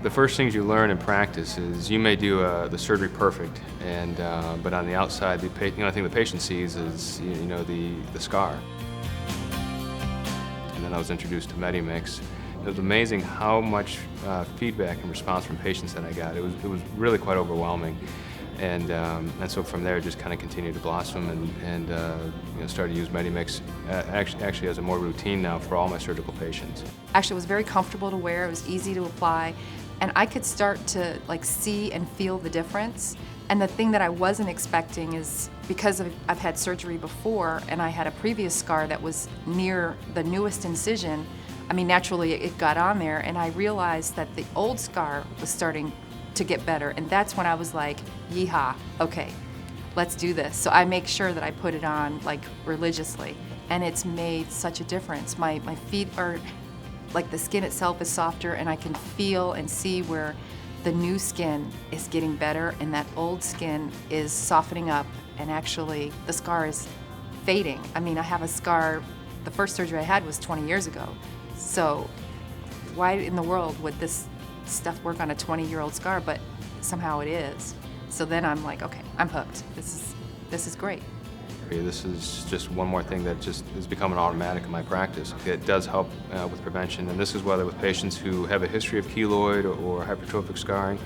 The first things you learn in practice is you may do the surgery perfect, and but on the outside, the only thing the patient sees is the scar. And then I was introduced to MediMix. It was amazing how much feedback and response from patients that I got. It was really quite overwhelming, and so from there, it just kind of continued to blossom, and started to use MediMix actually as a more routine now for all my surgical patients. Actually, it was very comfortable to wear. It was easy to apply, and I could start to see and feel the difference. And the thing that I wasn't expecting is, because I've had surgery before, and I had a previous scar that was near the newest incision. I mean, naturally it got on there, and I realized that the old scar was starting to get better, and that's when I was like, yeehaw, okay, let's do this. So I make sure that I put it on religiously, and it's made such a difference. My feet are, the skin itself is softer, and I can feel and see where the new skin is getting better and that old skin is softening up, and actually the scar is fading. I mean, I have a scar, the first surgery I had was 20 years ago. So why in the world would this stuff work on a 20-year-old scar? But somehow it is. So then I'm like, okay, I'm hooked. This is great. This is just one more thing that just has become an automatic in my practice. It does help with prevention, and this is whether with patients who have a history of keloid or hypertrophic scarring,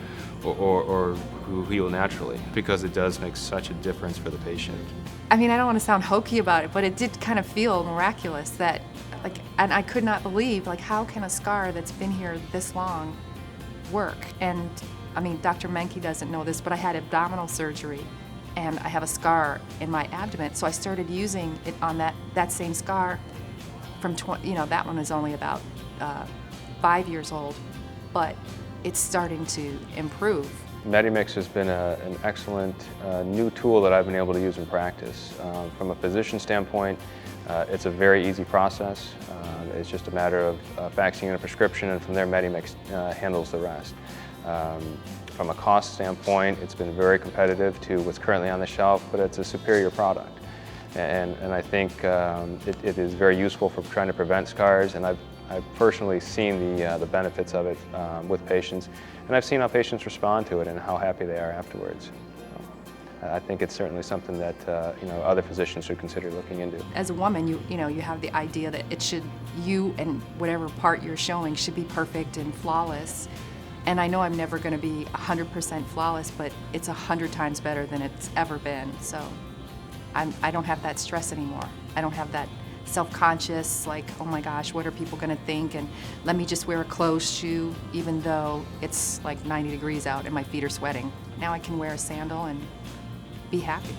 or who heal naturally, because it does make such a difference for the patient. I mean, I don't want to sound hokey about it, but it did kind of feel miraculous that, and I could not believe, how can a scar that's been here this long work? And I mean, Dr. Menke doesn't know this, but I had abdominal surgery, and I have a scar in my abdomen, so I started using it on that same scar from that one is only about 5 years old, but it's starting to improve. MediMix has been an excellent new tool that I've been able to use in practice. From a physician standpoint, it's a very easy process. It's just a matter of faxing in a prescription, and from there MediMix handles the rest. From a cost standpoint, it's been very competitive to what's currently on the shelf, but it's a superior product. And I think it is very useful for trying to prevent scars, and I've personally seen the benefits of it with patients, and I've seen how patients respond to it and how happy they are afterwards. So I think it's certainly something that other physicians should consider looking into. As a woman, you have the idea that you and whatever part you're showing should be perfect and flawless. And I know I'm never going to be 100% flawless, but it's 100 times better than it's ever been. So I don't have that stress anymore. I don't have that self-conscious, oh my gosh, what are people going to think? And let me just wear a closed shoe, even though it's 90 degrees out and my feet are sweating. Now I can wear a sandal and be happy.